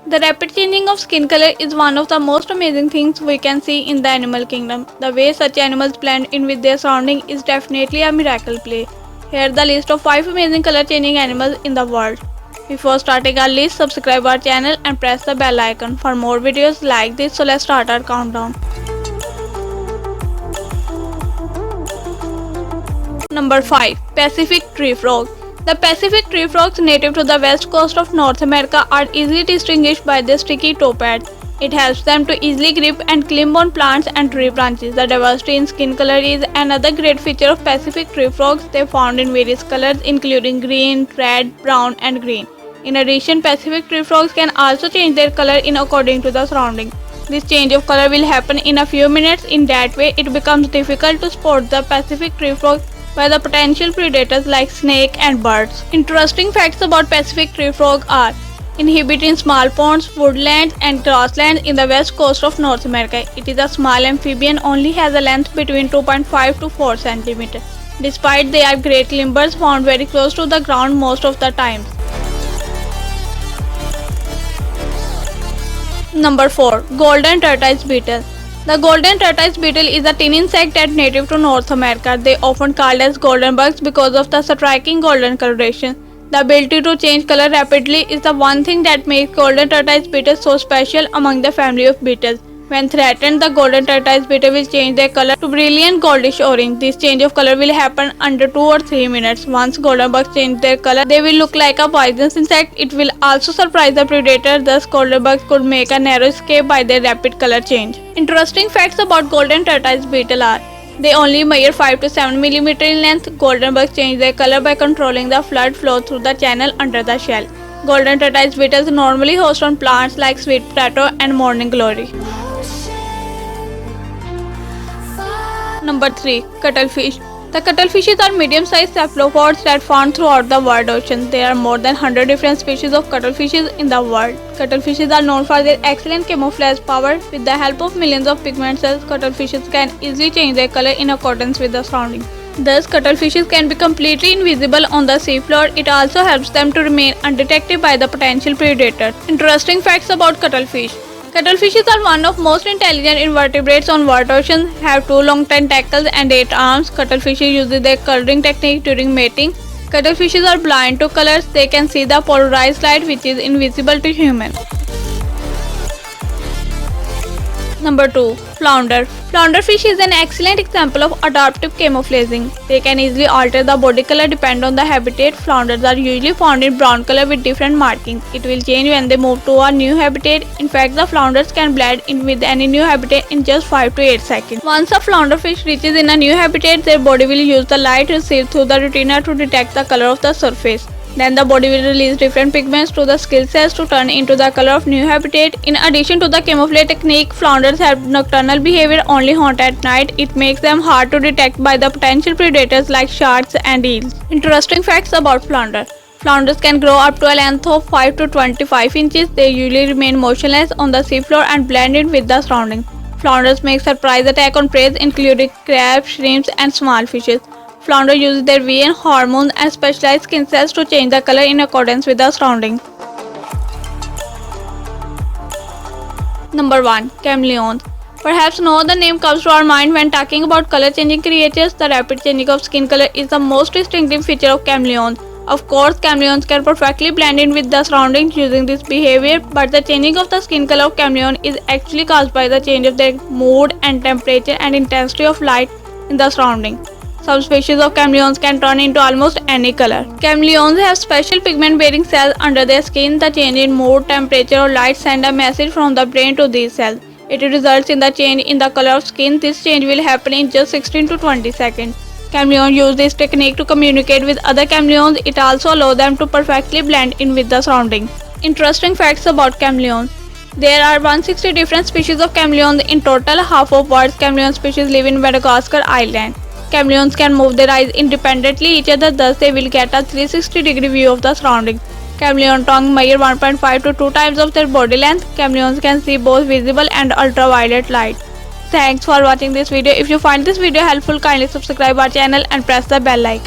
The rapid changing of skin color is one of the most amazing things we can see in the animal kingdom. The way such animals blend in with their surrounding is definitely a miracle play. Here the list of 5 amazing color changing animals in the world. Before starting our list, subscribe our channel and press the bell icon for more videos like this. So let's start our countdown. Number 5. Pacific Tree Frog. The Pacific tree frogs native to the west coast of North America are easily distinguished by their sticky toe pads. It helps them to easily grip and climb on plants and tree branches. The diversity in skin color is another great feature of Pacific tree frogs. They are found in various colors including green, red, brown and green. In addition, Pacific tree frogs can also change their color in according to the surrounding. This change of color will happen in a few minutes. In that way, it becomes difficult to spot the Pacific tree frog by the potential predators like snake and birds. Interesting facts about Pacific tree frog are inhabit in small ponds, woodlands and grasslands in the west coast of North America. It is a small amphibian, only has a length between 2.5 to 4 cm. Despite they are great climbers found very close to the ground most of the time. Number 4. Golden Tortoise Beetle. The golden tortoise beetle is a tiny insect that native to North America. They often called as golden bugs because of the striking golden coloration. The ability to change color rapidly is the one thing that makes golden tortoise beetle so special among the family of beetles. When threatened, the golden tortoise beetle will change their color to brilliant goldish orange. This change of color will happen under 2 or 3 minutes. Once golden bugs change their color, they will look like a poisonous insect. It will also surprise the predator. Thus, golden bugs could make a narrow escape by their rapid color change. Interesting facts about golden tortoise beetle are they only measure 5 to 7 mm in length. Golden bugs change their color by controlling the flood flow through the channel under the shell. Golden tortoise beetles normally host on plants like sweet potato and morning glory. Number 3. Cuttlefish. The cuttlefishes are medium-sized cephalopods that found throughout the world ocean. There are more than 100 different species of cuttlefishes in the world. Cuttlefishes are known for their excellent camouflage power. With the help of millions of pigment cells, cuttlefishes can easily change their color in accordance with the surroundings. Thus, cuttlefishes can be completely invisible on the seafloor. It also helps them to remain undetected by the potential predator. Interesting facts about cuttlefish. Cuttlefishes are one of most intelligent invertebrates on world oceans, have 2 long tentacles and 8 arms. Cuttlefishes use their coloring technique during mating. Cuttlefishes are blind to colors. They can see the polarized light which is invisible to humans. Number 2. Flounder. Flounderfish is an excellent example of adaptive camouflaging. They can easily alter the body color depending on the habitat. Flounders are usually found in brown color with different markings. It will change when they move to a new habitat. In fact, the flounders can blend in with any new habitat in just 5 to 8 seconds. Once a flounderfish reaches in a new habitat, their body will use the light received through the retina to detect the color of the surface. Then the body will release different pigments to the skin cells to turn into the color of new habitat. In addition to the camouflage technique, flounders have nocturnal behavior, only hunt at night. It makes them hard to detect by the potential predators like sharks and eels. Interesting facts about flounder. Flounders can grow up to a length of 5 to 25 inches. They usually remain motionless on the seafloor and blend in with the surroundings. Flounders make surprise attack on prey including crabs, shrimps and small fishes. Flounder uses their VN hormones and specialized skin cells to change the color in accordance with the surroundings. Number 1. Chameleons. Perhaps no other name comes to our mind when talking about color-changing creatures. The rapid changing of skin color is the most distinctive feature of chameleons. Of course, chameleons can perfectly blend in with the surroundings using this behavior, but the changing of the skin color of chameleon is actually caused by the change of their mood and temperature and intensity of light in the surroundings. Some species of chameleons can turn into almost any color. Chameleons have special pigment-bearing cells under their skin. The change in mood, temperature or light send a message from the brain to these cells. It results in the change in the color of skin. This change will happen in just 16 to 20 seconds. Chameleons use this technique to communicate with other chameleons. It also allows them to perfectly blend in with the surroundings. Interesting facts about chameleons. There are 160 different species of chameleons in total. Half of world's chameleon species live in Madagascar Island. Chameleons can move their eyes independently each other, thus they will get a 360-degree view of the surroundings. Chameleon tongue measure 1.5 to 2 times of their body length. Chameleons can see both visible and ultraviolet light. Thanks for watching this video. If you find this video helpful, kindly subscribe our channel and press the bell icon.